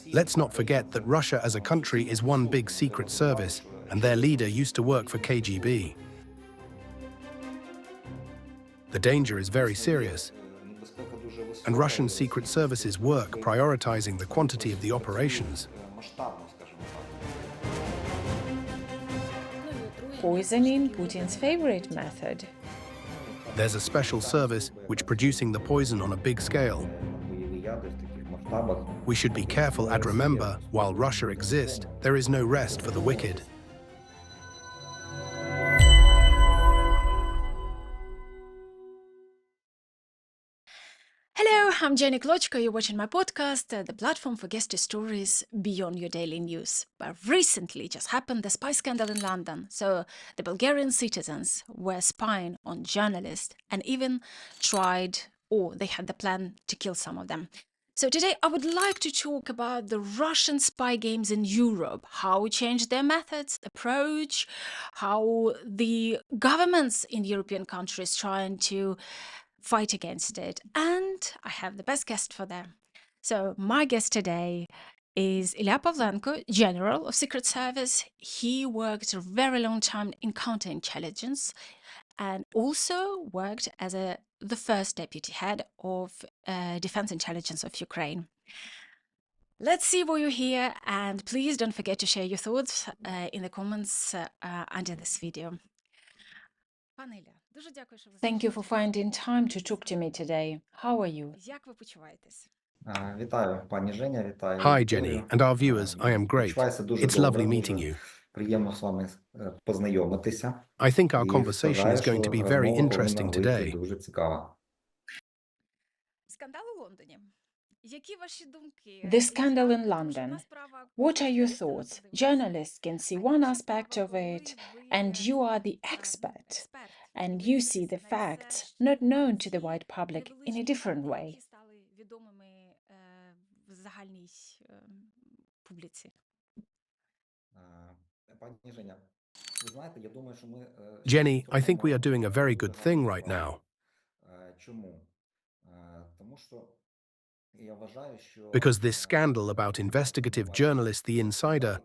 Let's not forget that Russia as a country is one big secret service, and their leader used to work for KGB. The danger is very serious, and Russian secret services work prioritizing the quantity of the operations. Poisoning Putin's favorite method. There's a special service which producing the poison on a big scale. We should be careful and remember, while Russia exists, there is no rest for the wicked. Hello, I'm Jenny Klochko. You're watching my podcast, the platform for guest stories beyond your daily news. But recently just happened the spy scandal in London. So the Bulgarian citizens were spying on journalists and even tried, or they had the plan to kill some of them. So today I would like to talk about the Russian spy games in Europe, how it changed their methods, approach, how the governments in European countries trying to fight against it. And I have the best guest for them. So my guest today is Illya Pavlenko, General of Secret Service. He worked a very long time in counterintelligence and also worked as the first deputy head of Defense Intelligence of Ukraine. Let's see why you're here, and please don't forget to share your thoughts in the comments under this video. Thank you for finding time to talk to me today. How are you? Вітаю, пані Женя, вітаю Hi, аудиторію. Jenny, and our viewers. I am great. Почуваюся дуже It's добре, lovely meeting дуже you. приємно з вами познайомитися. I think our І conversation is вважаю, going to що be very розмова повинна interesting вийти today. дуже цікава. The scandal in London. What are your thoughts? Journalists can see one aspect of it, and you are the expert, and you see the facts not known to the wide public in a different way. Пані Женя, ви знаєте, я думаю, що ми Jenny, I think we are doing a very good thing right now, Чому? Тому що я вважаю, що because this scandal about investigative journalist The Insider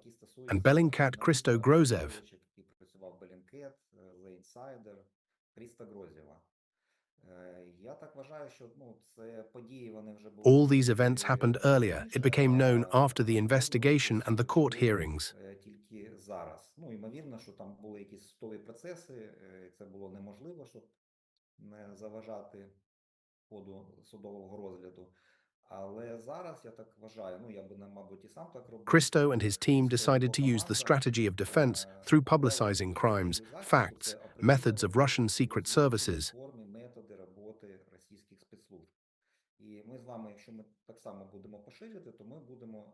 and Bellingcat Christo Grozev, який працював Bellingcat, The Insider, Кріста Грозєва. Я так вважаю, що це події, вони вже були. all these events happened earlier. It became known after the investigation and the court hearings. Тільки зараз. Ймовірно, що там були якісь судові процеси, це було неможливо, щоб не заважати ходу судового розгляду. Але зараз, я так вважаю, я би, мабуть, і сам так робив. Christo and his team decided to use the strategy of defense through publicizing crimes, facts, methods of Russian secret services. Методи роботи російських спецслужб. І ми з вами, якщо ми так само будемо поширювати, то ми будемо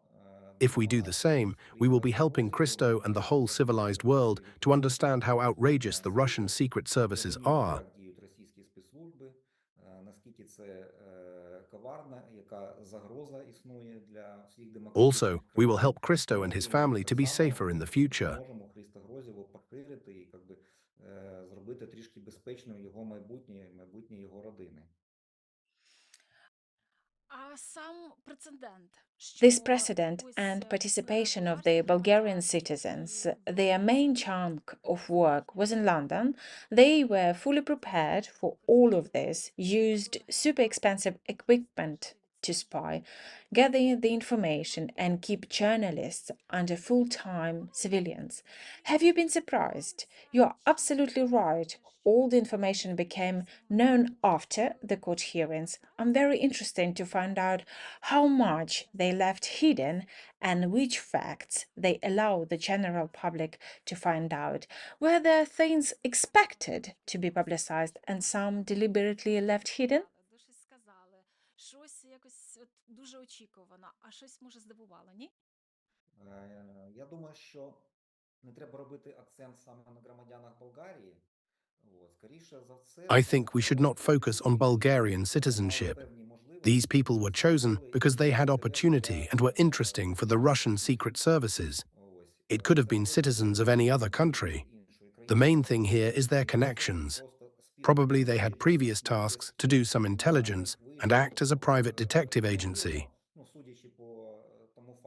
If we do the same, we will be helping Christo and the whole civilized world to understand how outrageous the Russian secret services are. Як діють російські спецслужби, наскільки це коварна, яка загроза існує для всіх демократичних Also, we will help Christo and his family to be safer in the future. Можемо Христа Грозєву поширити і зробити трішки безпечним його майбутнє його родини. This precedent and participation of the Bulgarian citizens, their main chunk of work was in London. They were fully prepared for all of this, used super expensive equipment to spy, gather the information, and keep journalists under full-time civilians. Have you been surprised? You are absolutely right. All the information became known after the court hearings. I'm very interested to find out how much they left hidden and which facts they allow the general public to find out. Were there things expected to be publicized and some deliberately left hidden? Я думаю, що не треба робити акцент саме на громадянах Болгарії. I think we should not focus on Bulgarian citizenship. These people were chosen because they had opportunity and were interesting for the Russian secret services. It could have been citizens of any other country. The main thing here is their connections. Probably they had previous tasks to do some intelligence and act as a private detective agency.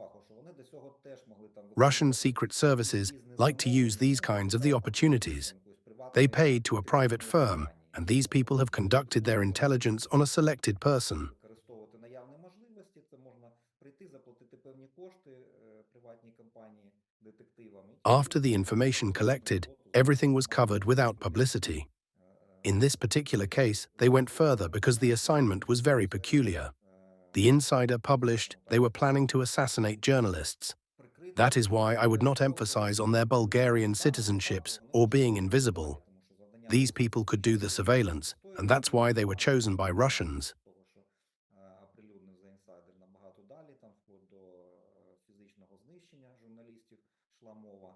фаху, що вони до цього теж могли там Russian виконувати secret services бізнес like to use these замовлення, kinds of the але там за opportunities. вписком якоїсь They приватної paid to a private детективної firm, компанії. and these people have conducted their intelligence on a selected person. Використовувати наявні можливості, це можна прийти, заплатити певні кошти приватній компанії, детективам, і ті After будуть the information виконувати певну collected, роботу за everything was допомогою covered without людей. publicity. In this particular case, they went further because the assignment was very peculiar. The insider published they were planning to assassinate journalists. Прикрити That is why I would not використовувати emphasize on their Bulgarian дану citizenships атаку, вони or почали being застосування, invisible. тому що завдання These було people could do the захищати surveillance, and that's why they were chosen by Russians. того, що оприлюднив за інсайдер набагато далі, там вплоть до фізичного знищення журналістів йшла мова.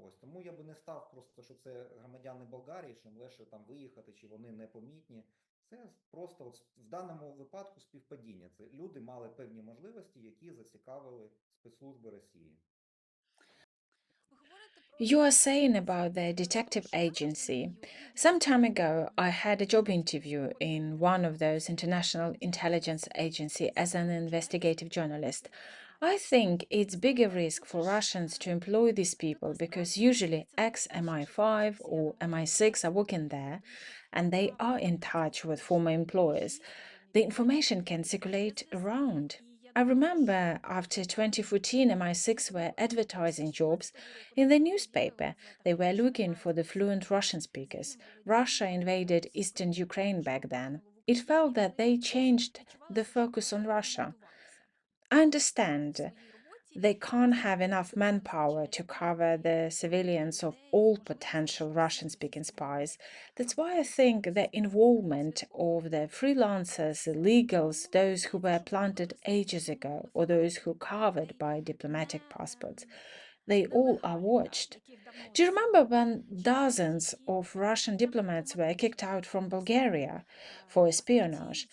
Ось тому я би не став просто, що це громадяни Болгарії, що їм легше там виїхати, чи вони непомітні. Це просто от в даному випадку співпадіння. Це люди мали певні можливості, які зацікавили спецслужби Росії. You are saying about the detective agency. Some time ago, I had a job interview in one of those international intelligence agency as an investigative journalist. I think it's bigger risk for Russians to employ these people because usually ex-MI5 or MI6 are working there and they are in touch with former employers. The information can circulate around. I remember after 2014, MI6 were advertising jobs in the newspaper. They were looking for the fluent Russian speakers. Russia invaded eastern Ukraine back then. It felt that they changed the focus on Russia. I understand they can't have enough manpower to cover the civilians of all potential Russian speaking spies. That's why I think the involvement of the freelancers, the legals, those who were planted ages ago, or those who covered by diplomatic passports, they all are watched. Do you remember when dozens of Russian diplomats were kicked out from Bulgaria for espionage?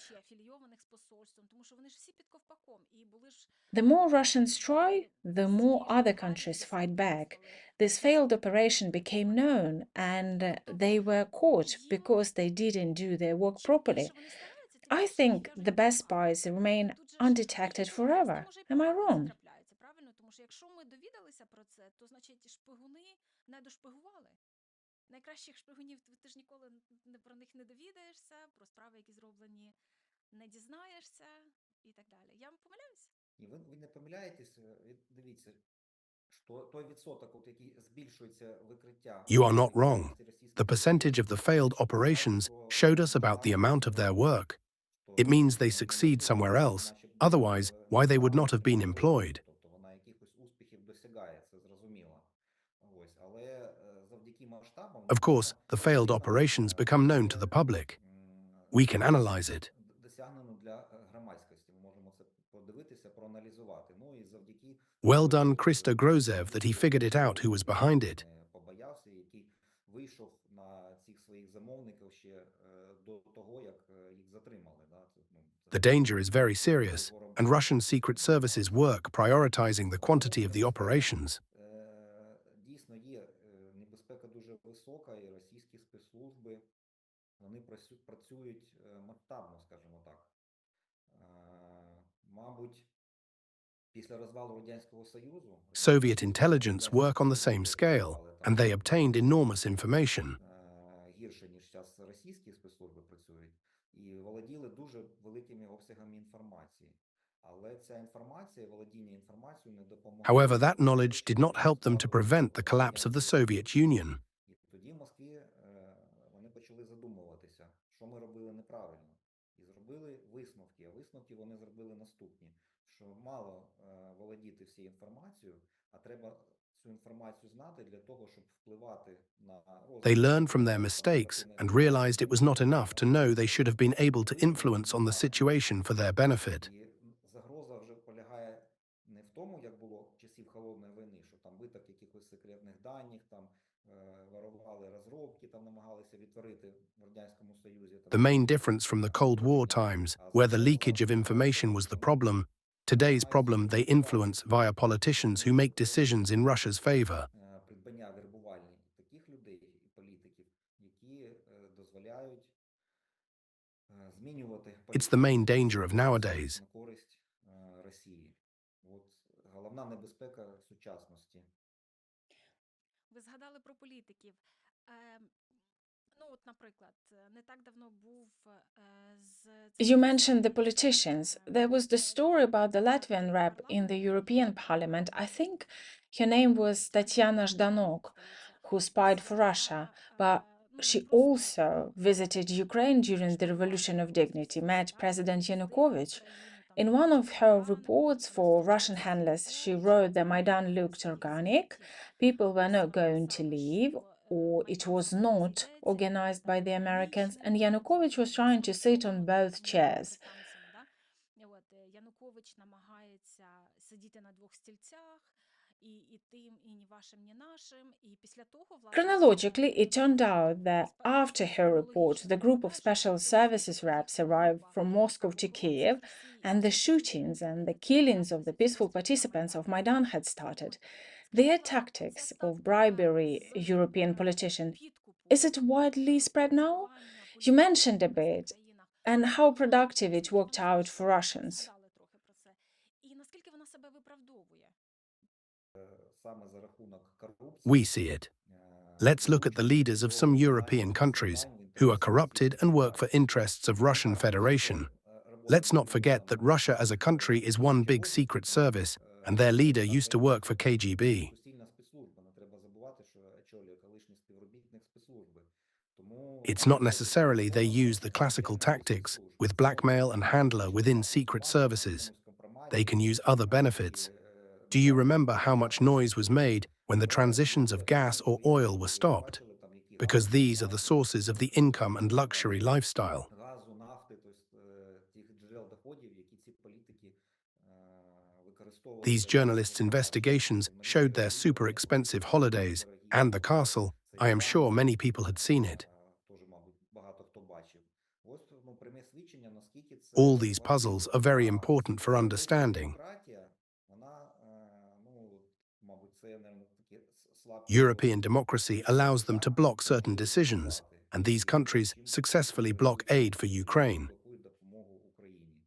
The more Russians try, the more other countries fight back. This failed operation became known and they were caught because they didn't do their work properly. I think the best spies remain undetected forever. Am I wrong? Найкращих шпигунів ти ж ніколи про них не довідаєшся, про справи, які зроблені, не дізнаєшся і так далі. Я помиляюсь? І ви не помиляєтесь, дивіться, що той відсоток, от, який збільшується викриття You are not wrong. діяльності The російських percentage of the failed operations showed us about the amount of their work. It means they succeed somewhere else. Otherwise, why they would not have been employed? Тобто вона якихось успіхів досягає, це зрозуміло. Ось, але завдяки масштабам Of course, дійсно the failed є operations become known to the public. We can analyze it. досягнено для громадськості. Ми можемо це подивитися, проаналізувати. Ну і завдяки Well done, Christo Grozev, that he figured it out who was behind it. не побоявся, який вийшов на цих своїх замовників ще до того, як їх затримали. Да? The danger is very serious, and Russian secret services work prioritizing the quantity of the operations. Дійсно є небезпека дуже висока, і російські спецслужби вони працюють масштабно, скажімо так. Мабуть, після розвалу Радянського Союзу Soviet intelligence work on the same scale, and they obtained enormous information. гірше, ніж зараз російські спецслужби працюють, і володіли дуже великими обсягами інформації. Але ця інформація, володіння інформацією не допомогло. However, that knowledge did not help them to prevent the collapse of the Soviet Union. І тоді в Москві вони почали задумуватися, що ми робили неправильно. І зробили висновки. А висновки вони зробили наступні, що мало володіти всією інформацією, а треба цю інформацію знати для того, щоб впливати на розвиток. They learned from their mistakes and realized it was not enough to know they should have been able to influence on the situation for their benefit. І загроза вже полягає не в тому, як було в часів Холодної війни, що там виток якихось секретних даних, там ворували розробки, там намагалися відтворити в Радянському Союзі. The main difference from the Cold War times, where the leakage of information was the problem, today's problem they influence via politicians who make decisions in Russia's favor. Придбання вербувальні таких людей і політиків, які дозволяють змінювати It's the main danger of nowadays. на користь Росії. От головна небезпека сучасності. Ви згадали про політиків. Е, ну, от, наприклад, не так давно був з You цим mentioned the посол politicians. There was the story about the Latvian rep in the European Parliament. I think her name was Tatiana Zhdanok, здається, who spied ось for Russia, вона but ну не she просто also visited Ukraine during the Revolution шпигувала of за Dignity, met сусідами, President їздила в Yanukovych. Україну, там In one of бачила her Майдан, reports for Russian розповідала handlers, про she що wrote that Maidan looked зміни organic, хотіла. people were Ось not вона going to писала, leave, що or it Майдан was саме not розійдеться, і він organized буде by the Americans, and органічний, Yanukovych was trying to sit on змонтований both chairs. американцями. Да? От, Янукович намагається сидіти на двох стільцях, і тим, і ні вашим, ні нашим. І після того, власне, Chronologically, it turned out that after her report, the хронологічно це group of те, що special коли services reps приїхала arrived група from Moscow to Kiev, правоохоронців, усі and the сусіди shootings and the killings of the Черкаської peaceful області на participants of Майдані. Maidan had started. От. Their Скажіть, будь ласка, ця tactics of тактика bribery, з European politician, підкупу, is it widely spread now? корумпування You політиків mentioned a в різних bit, країнах, and how productive it наскільки worked вона out for значна, ви Russians. згадали трохи про це, і наскільки вона себе виправдовує? Саме за рахунок корупції, We see it. Let's look at the leaders of some European countries who are corrupted and work for interests of Russian Federation. Let's not forget that Russia as a country is one big secret service, and their leader used to work for KGB. постільна спецслужба. Не треба забувати, що очолює колишній співробітник спецслужби. Тому It's not necessarily they use the classical tactics with blackmail and handler within secret services. They can use other benefits. Do you remember how much noise was made when the transitions of gas or oil were stopped? Because these are the sources of the income and luxury lifestyle. газу, нафти, тобто тих джерел доходів, які ці політики використовували These для journalists' investigations showed their super expensive holidays and the castle. I am sure many people had seen it. теж, мабуть, багато хто бачив. Ось, ну, пряме свідчення, наскільки All це these puzzles важливо are very для important for Але understanding. демократія, вона, ну, мабуть, це, наверно, таке European democracy allows them to block certain decisions, and these countries successfully block aid for Ukraine. блокують допомогу Україні.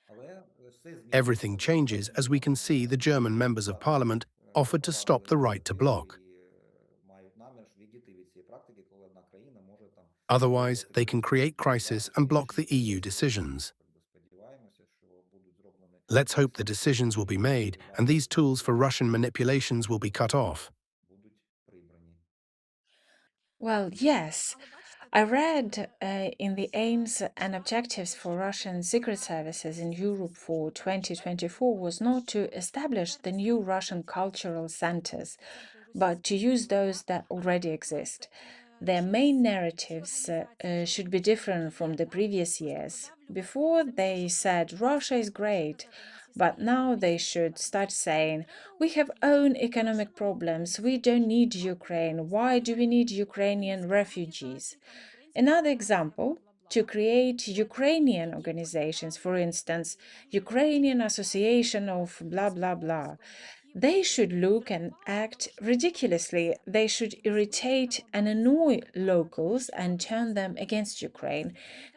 Але все Everything змінюється changes as we can see the German members of parliament offered to stop the right to block. мають намір відійти від цієї практики, коли одна країна може там Otherwise, they can create crisis and block the EU decisions. сподіваємося, що будуть зроблені Let's hope the decisions will be made and these tools for Russian manipulations will be cut off. будуть прибрані. Well, yes. Але бачите, I це read in the aims and objectives for що Russian secret вона services in російські Europe for спецслужби 2024 was not to establish the new Russian cultural centers, but to use those that already exist. Their main narratives should be different from the previous years. Before, they said Russia is great, but now they should start saying, we have own economic problems, we don't need Ukraine, why do we need Ukrainian refugees? Another example, to create Ukrainian organizations, for instance, Ukrainian Association of blah blah blah. They should look and act ridiculously. They should irritate and annoy locals and turn them against Ukraine.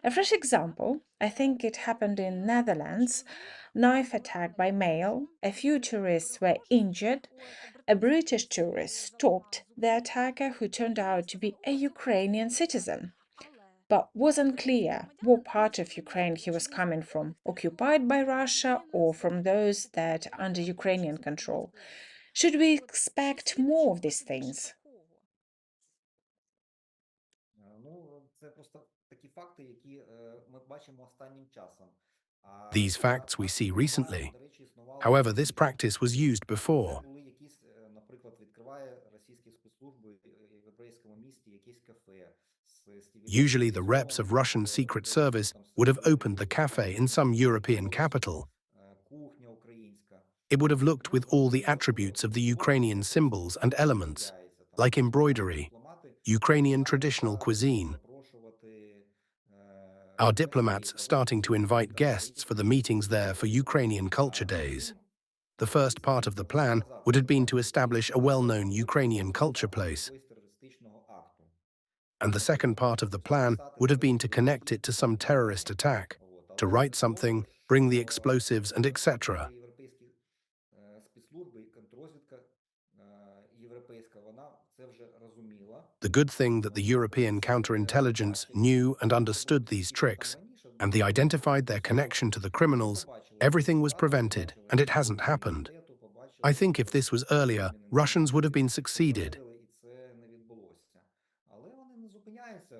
A fresh example, I think it happened in Netherlands, knife attack by male. A few tourists were injured. A British tourist stopped the attacker who turned out to be a Ukrainian citizen, but wasn't clear what part of Ukraine he was coming from, occupied by Russia or from those that are under Ukrainian control. Should we expect more of these things? Ну, це просто такі факти, які ми бачимо останнім часом. These facts we see практика була, recently. до речі, існувала However, this раніше. practice was used Це before. були якісь, наприклад, відкриває російські спецслужби в єврейському місті якесь кафе Usually, the reps of Russian secret service would have opened the cafe in some European capital. кухня українська. It would have looked with all the attributes of the Ukrainian symbols and elements, like embroidery, Ukrainian traditional cuisine. Our diplomats starting to invite guests for the meetings there for Ukrainian culture days. The first part of the plan would have been to establish a well-known Ukrainian culture place, and the second part of the plan would have been to connect it to some terrorist attack, to write something, bring the що explosives and фактично etc. європейські спецслужби і контррозвідка європейська, вона це вже розуміла. The good thing that the European counterintelligence knew and understood these tricks, and they identified their connection to the criminals, everything was prevented, and it hasn't happened. I think if this was earlier, Russians would have been succeeded. І це не відбулося. Але вони не зупиняються.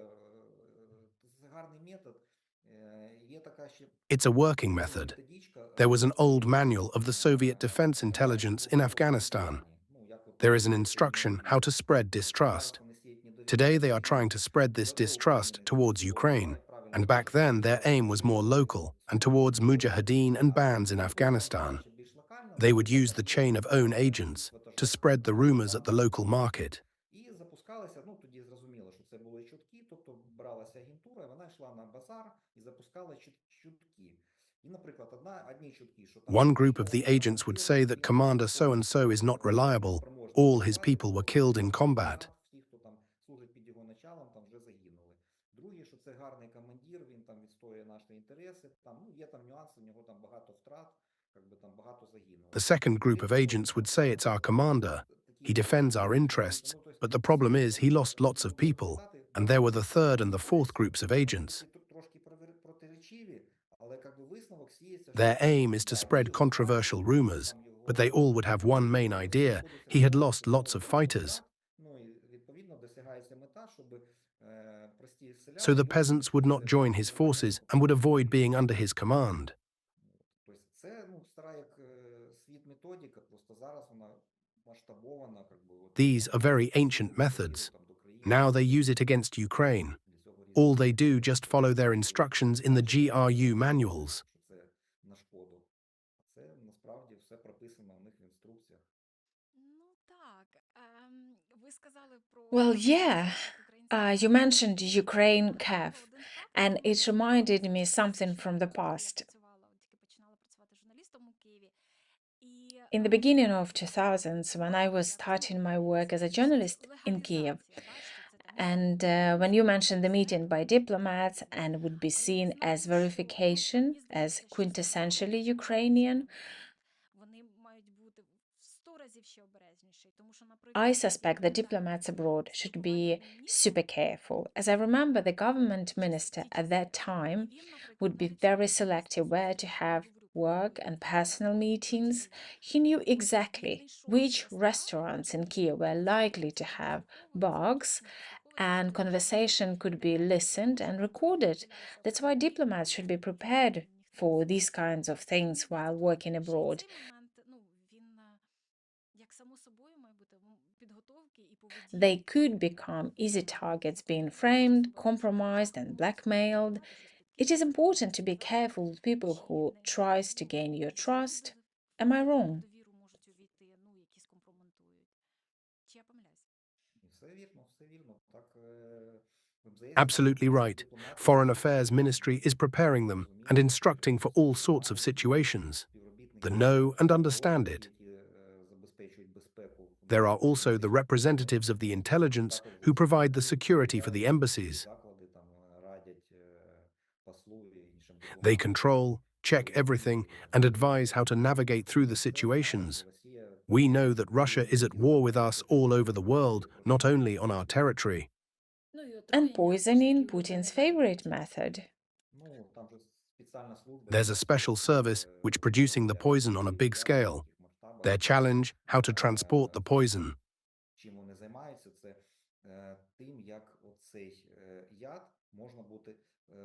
Це гарний метод. Є така ще It's a working method. методичка There was an old manual of the Soviet Defense Intelligence in Afghanistan. There is an instruction how to spread distrust. Today they are trying to spread this distrust towards Ukraine, and back then their aim was more local and towards mujahideen and bands in Afghanistan. They would use the chain of own agents to spread the rumors at the local market. І запускалися, ну тоді зрозуміло, що це були чутки, тобто бралася агентура, вона йшла на базар і запускала чутки. І, наприклад, одні чутки, що там One group of the agents would say that Commander so-and-so is not reliable. All his people were killed in combat. всі, хто там служить під його началом, там вже загинули. Другі, що це гарний командир, він там відстоює наші інтереси, там, ну, є там нюанси, в нього там багато втрат, якби там багато загинуло. The second group of agents would say it's our commander. He defends our interests, but the problem is he lost lots of people, and there were the third and the fourth groups of agents. Трошки протиречиві, але якби висновок сіється, Their aim is to spread controversial rumors, but they all would have one main idea: he had lost lots of fighters. ну і відповідно досягається мета, щоб прості селяни... So the peasants would not join his forces and would avoid being under his command. Тобто це, ну, стара як світ методика, просто зараз вона масштабована, якби... These are very ancient methods. Now they use it against Ukraine. All they do just follow their instructions in the GRU manuals. Це на шкоду. Це насправді все прописано в них в інструкціях. Ну так, ви сказали про Well, yeah. You mentioned Ukraine, Kiev, and it reminded me something from the past. In the beginning of 2000s, when I was starting my work as a journalist in Kiev, and when you mentioned the meeting by diplomats and would be seen as verification, as quintessentially Ukrainian, I suspect that diplomats abroad should be super careful, as I remember the government minister at that time would be very selective where to have work and personal meetings. He knew exactly which restaurants in Kiev were likely to have bugs, and conversation could be listened and recorded. That's why diplomats should be prepared for these kinds of things while working abroad. They could become easy targets being framed, compromised, and blackmailed. It is important to be careful with people who tries to gain your trust. Am I wrong? Все вірно, все вірно. Так, Absolutely right. Foreign Affairs Ministry is preparing them and instructing for all sorts of situations. The know and understand it. There are also the representatives of the intelligence who provide the security for the embassies. They control, check everything, and advise how to navigate through the situations. We know that Russia is at war with us all over the world, not only on our territory. And poisoning Putin's favorite method. There's a special service which producing the poison on a big scale. Their challenge, how to transport the poison. Чим вони займаються, це тим, як оцей яд можна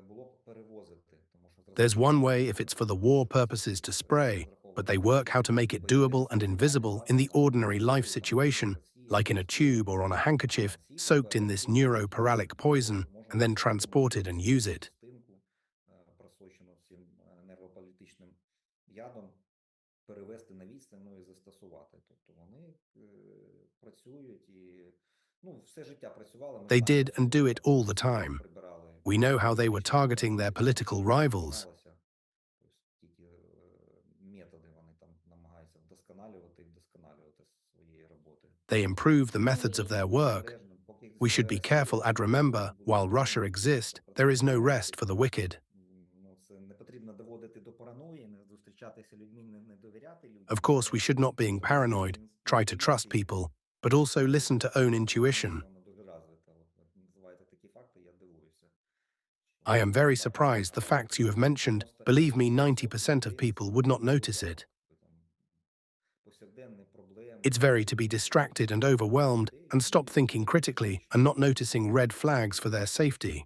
було б перевозити. Тому що There's one way if it's for the war purposes to spray, but they work how to make it doable and invisible in the ordinary life situation, like in a tube or on a handkerchief, soaked in this neuroparalytic poison, and then transported and use it. Просочено цим нервопалітичним ядом перевести на відстань, ну і застосувати. Тобто вони працюють і, ну, все життя працювали. They did and do it all the time. We know how they were targeting their political rivals. Тільки методи вони там намагаються вдосконалювати і вдосконалювати своєї роботи. They improve the methods of their work. We should be careful and remember, while Russia exists, there is no rest for the wicked. Ну, це не потрібно доводити до параної, общатися людьми, не довіряти людям, Of course, we але should not being paranoid, try to trust people, but also listen to own intuition. воно дуже розвите. От ви називаєте такі факти, я дивуюся. I am very surprised the facts you have mentioned. Believe me, 90% of people would not notice it. Повсякденні проблеми. It's very to be distracted and overwhelmed and stop thinking critically and not noticing red flags for their safety.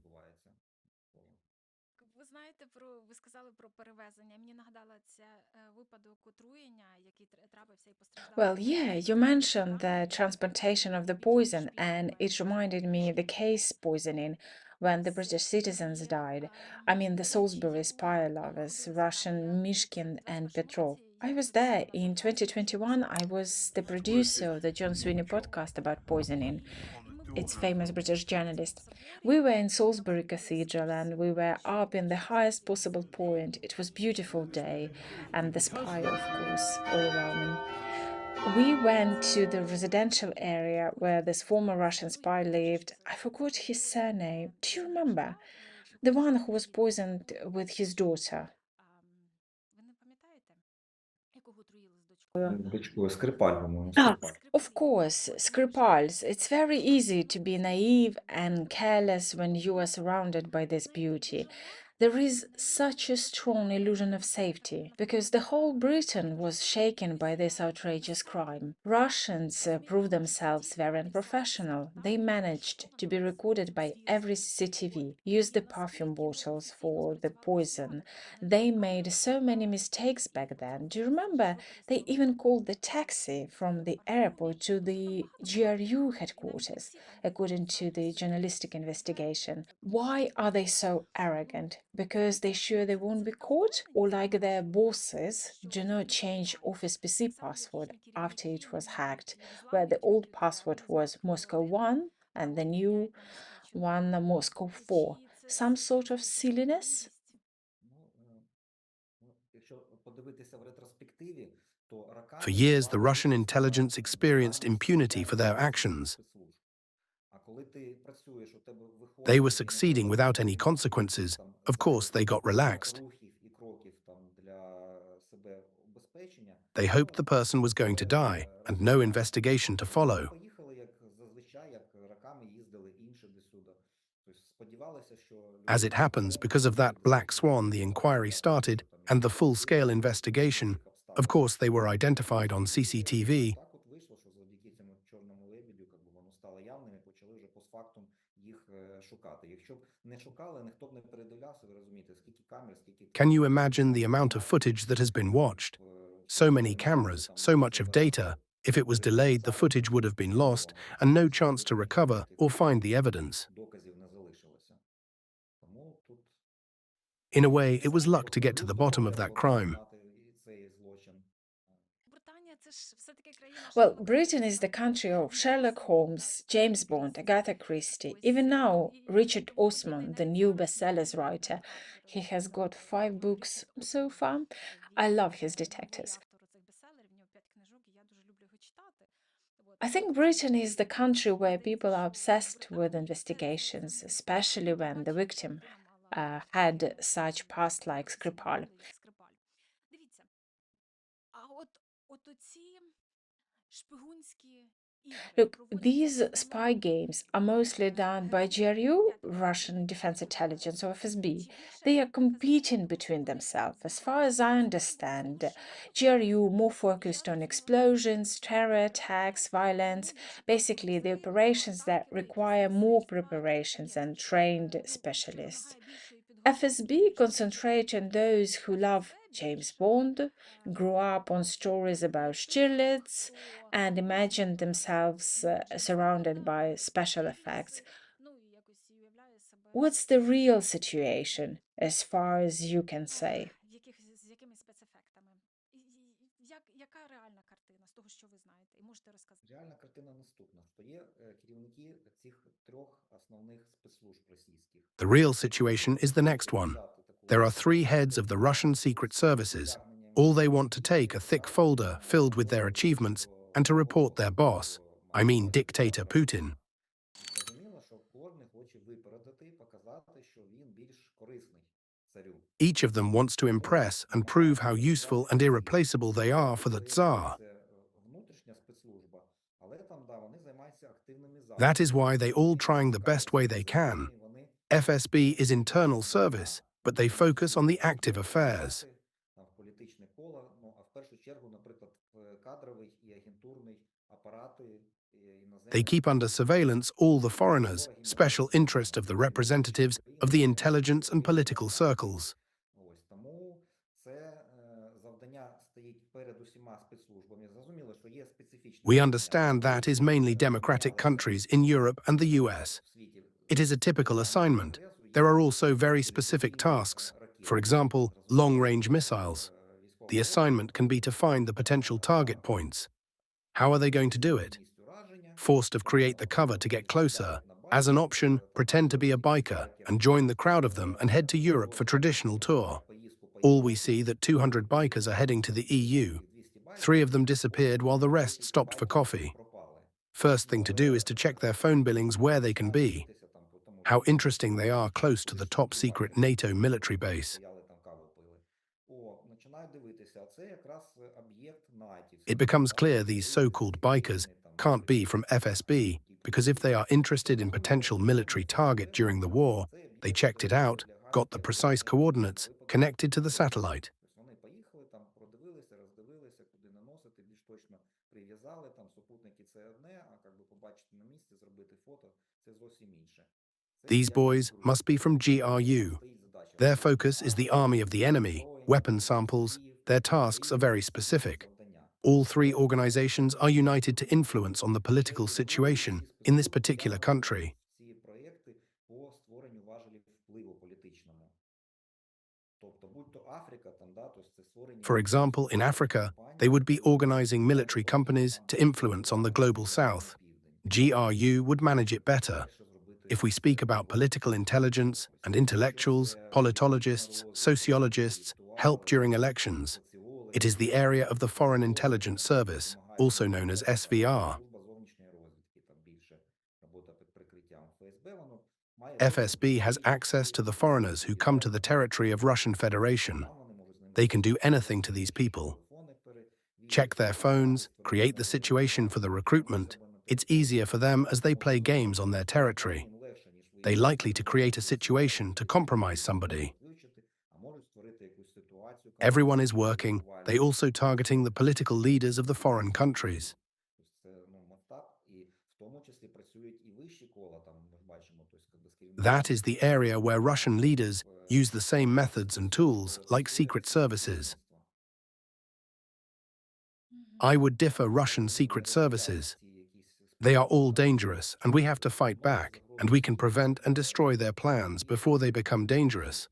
Ви знаєте, ви сказали про перевезення. Мені нагадала це випадок отруєння, який трапився і постраждали. Well, yeah, you mentioned the transportation of the poison, and it reminded me the case poisoning when the British citizens died. I mean, the Salisbury spy lovers, Russian Mishkin and Petrov. I was there in 2021. I was the producer of the John Sweeney podcast about poisoning. It's famous British journalist. We were in Salisbury Cathedral and we were up in the highest possible point. It was beautiful day and the spy, of course, overwhelming. We went to the residential area where this former Russian spy lived. I forgot his surname. Do you remember? The one who was poisoned with his daughter. Ви не пам'ятаєте, якого отруїли з дочкою? Дочкою Скрипаль, по-моєму, Ah, Скрипаль. of course, Skripals. It's very easy to be naive and careless when you are surrounded by this beauty. There is such a strong illusion of safety because the whole Britain was shaken by this outrageous crime. Russians proved themselves very unprofessional. They managed to be recorded by every CCTV, used the perfume bottles for the poison. They made so many mistakes back then. Do you remember? They even called the taxi from the airport to the GRU headquarters, according to the journalistic investigation. Why are they so arrogant? Because they're sure they won't be caught? Or like their bosses do not change Office PC password after it was hacked, where the old password was Moscow 1 and the new one Moscow 4. Some sort of silliness? Якщо подивитися в ретроспективі, то For роками years, the відбувалися Russian intelligence спеціальні experienced impunity for their спеціальні actions. спецслужб. А коли ти працюєш, у тебе виходить, They were і не succeeding треба without any робити consequences. там Of course, they got спеціальних relaxed. рухів і кроків там для себе убезпечення, They hoped the person was going to die and no investigation to follow. поїхали, як зазвичай, як роками їздили інші до сюди. Тобто сподівалися, що As it happens, because of that black swan, the inquiry started and the full-scale investigation. Of course, they were identified on CCTV. Так от вийшло, що завдяки цьому чорному лебедю, воно стало явним і почали вже постфактум їх шукати. Якщо б не шукали, ніхто б не передивлявся, ви розумієте, скільки камер, скільки... Can you imagine the amount of footage that has been watched? So many cameras, so much of data. If it was delayed, the footage would have been lost and no chance to recover or find the evidence. Доказів не залишилося. Тому тут... In a way, it was luck to get to the bottom of that crime. Цей злочин. Британія це ж все-таки країна Well, Шерлока Britain is Холмса. the country of Sherlock Holmes, James Bond, Agatha Christie. Even now, Richard Osman, the new bestsellers writer, he has got 5 books so far. I love his detectives. I think Britain is the country where people are obsessed with investigations, especially when the victim had such past like Skripal. Дивіться, а от оці шпигунські ігри Look, проводяться these в spy games are mostly done by GRU, Russian Defense Intelligence, or FSB. They are competing between themselves. As far as I understand, GRU more focused on explosions, terror attacks, violence, basically the operations that require more preparations and trained specialists. FSB concentrate on those who love James Bond, grew up on stories about Stirlitz, and imagine themselves surrounded by special effects. What's the real situation, as far as you can say? з якими спецефектами? Яка реальна картина з того, що ви знаєте? І можете розказати? Реальна картина наступна, що є керівники цих трьох основних спецслужб російських. The real situation is the next one. There are 3 heads of the Russian secret services. All they want to take a thick folder filled with their achievements and to report their boss, I mean dictator Putin. Зрозуміло, що кожен хоче випередити, показати, що він більш корисний. царю. Each of them wants to impress and prove how useful and irreplaceable they are for the Tsar. Це внутрішня спецслужба, але там, да, вони займаються активними That is заходами. why they all trying the best way they can. FSB is internal service, but they focus on the active affairs. Там в політичне коло, ну, а в першу чергу, наприклад, в кадровий і агентурний апарати They keep under surveillance all the foreigners, special interest of the representatives of the intelligence and political circles. Ось тому це завдання стоїть перед усіма спецслужбами. Зрозуміло, що є специфічні We understand that is mainly democratic countries in Europe and the US. It is a typical assignment. There are also very specific tasks. For example, long-range missiles. The assignment can be to find the potential target points. How are they going to do it? Forced to create the cover to get closer. As an option, pretend to be a biker and join the crowd of them and head to Europe for traditional tour. All we see that 200 bikers are heading to the EU. 3 of them disappeared while the rest stopped for coffee. First thing to do is to check their phone billings where they can be. How interesting they are close to the top-secret NATO military base. It becomes clear these so-called bikers can't be from FSB, because if they are interested in potential military target during the war, they checked it out, got the precise coordinates, connected to the satellite. Вони поїхали, там продивилися, роздивилися, куди наносити, більш точно прив'язали, там супутники це одне, а як би побачити на місці, зробити фото, це зовсім інше. These boys must be from GRU. Their focus is the army of the enemy, weapon samples. Their tasks are very specific. All 3 organizations are united to influence on the political situation in this particular country. Ці проєкти по створенню важелів впливу політичному. Тобто, будь-то Африка, там, да, то це створення... For example, in Africa, they would be organizing military companies to influence on the global south. GRU would manage it better. If we speak about political intelligence and intellectuals, politologists, sociologists, help during elections, it is the area of the Foreign Intelligence Service, also known as SVR. FSB has access to the foreigners who come to the territory of Russian Federation. They can do anything to these people. Check their phones, create the situation for the recruitment. It's easier for them as they play games on their territory. They likely to create a situation to compromise somebody. Everyone is working, they also targeting the political leaders of the foreign countries. That is the area where Russian leaders use the same methods and tools like secret services. I would differ Russian secret services. They are all dangerous and we have to fight back, and we can prevent and destroy their plans before they become dangerous.